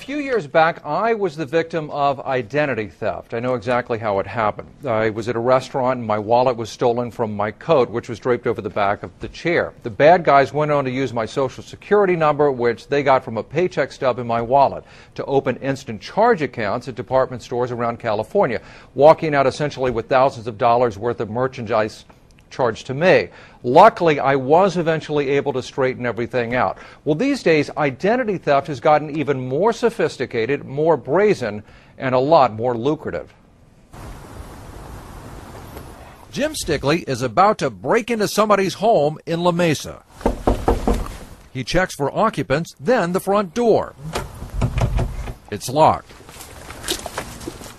few years back, I was the victim of identity theft. I know exactly how it happened. I was at a restaurant and my wallet was stolen from my coat, which was draped over the back of the chair. The bad guys went on to use my social security number, which they got from a paycheck stub in my wallet, to open instant charge accounts at department stores around California, walking out essentially with thousands of dollars worth of merchandise charged to me. Luckily, I was eventually able to straighten everything out. Well, these days, identity theft has gotten even more sophisticated, more brazen, and a lot more lucrative. Jim Stickley is about to break into somebody's home in La Mesa. He checks for occupants, then the front door. It's locked.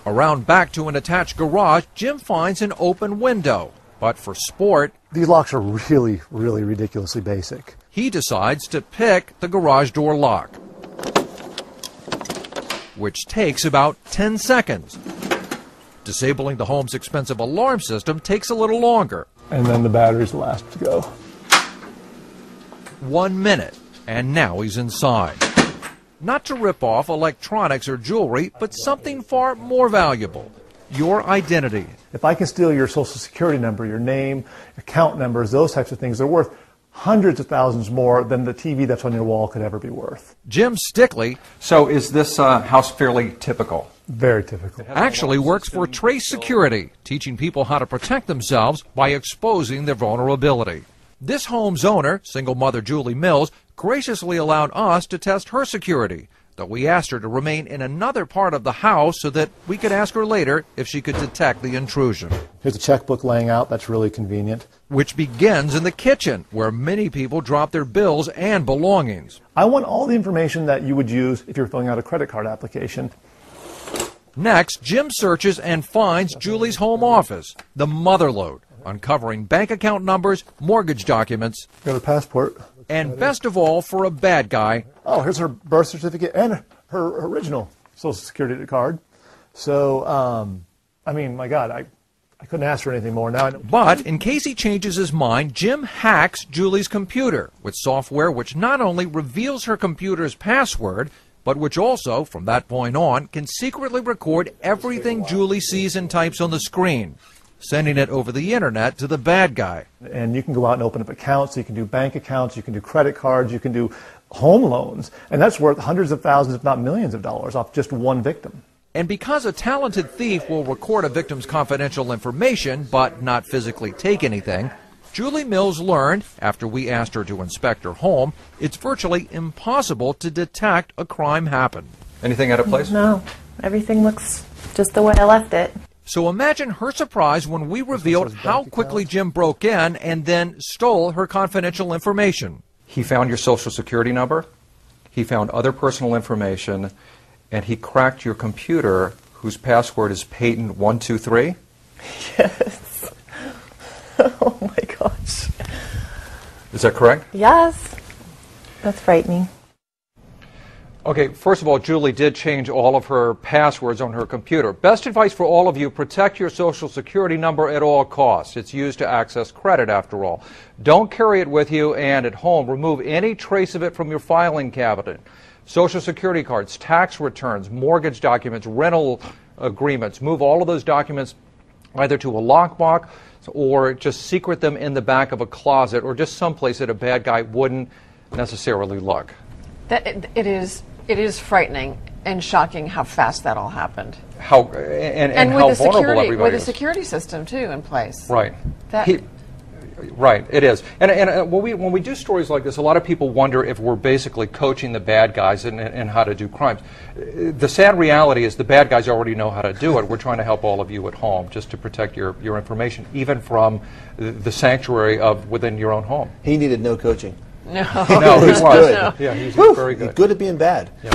Around back to an attached garage, Jim finds an open window. But for sport, these locks are really ridiculously basic. He decides to pick the garage door lock, which takes about 10 seconds. Disabling the home's expensive alarm system takes a little longer. And then the battery's the last to go. 1 minute, and now he's inside. Not to rip off electronics or jewelry, but something far more valuable. Your identity. If I can steal your social security number, your name, account numbers, those types of things, they're worth hundreds of thousands more than the TV that's on your wall could ever be worth. Jim Stickley. So is this house fairly typical? Very typical. Actually works for TraceSecurity, teaching people how to protect themselves by exposing their vulnerability. This home's owner, single mother Julie Mills, graciously allowed us to test her security. Though we asked her to remain in another part of the house so that we could ask her later if she could detect the intrusion. Here's a checkbook laying out. That's really convenient. Which begins in the kitchen, where many people drop their bills and belongings. I want all the information that you would use if you're filling out a credit card application. Next, Jim searches and finds Julie's home office, the motherlode, uncovering bank account numbers, mortgage documents. Got her passport. And best of all, for a bad guy. Oh, here's her birth certificate and her original Social Security card. So, I mean, my God, I couldn't ask for anything more now. But in case he changes his mind, Jim hacks Julie's computer with software which not only reveals her computer's password, but which also, from that point on, can secretly record everything Julie sees and types on the screen, sending it over the internet to the bad guy. And you can go out and open up accounts, you can do bank accounts, you can do credit cards, you can do home loans, and that's worth hundreds of thousands, if not millions of dollars off just one victim. And because a talented thief will record a victim's confidential information but not physically take anything, Julie Mills learned, after we asked her to inspect her home, it's virtually impossible to detect a crime happen. Anything out of place? No, everything looks just the way I left it. So imagine her surprise when we revealed how quickly Jim broke in and then stole her confidential information. He found your social security number, he found other personal information, and he cracked your computer, whose password is Peyton123? Yes. Oh my gosh. Is that correct? Yes. That's frightening. Okay, first of all, Julie did change all of her passwords on her computer. Best advice for all of you, protect your social security number at all costs. It's used to access credit, after all. Don't carry it with you, and at home, remove any trace of it from your filing cabinet. Social security cards, tax returns, mortgage documents, rental agreements. Move all of those documents either to a lockbox or just secret them in the back of a closet or just someplace that a bad guy wouldn't necessarily look. It is frightening and shocking how fast that all happened. How vulnerable everybody is. With a security system too in place. Right. Right. It is. And when we do stories like this, a lot of people wonder if we're basically coaching the bad guys in how to do crimes. The sad reality is the bad guys already know how to do it. We're trying to help all of you at home just to protect your information, even from the sanctuary of within your own home. He needed no coaching. No. No, he was. Good. Yeah, he's Woo! very good. Good at being bad. Yeah.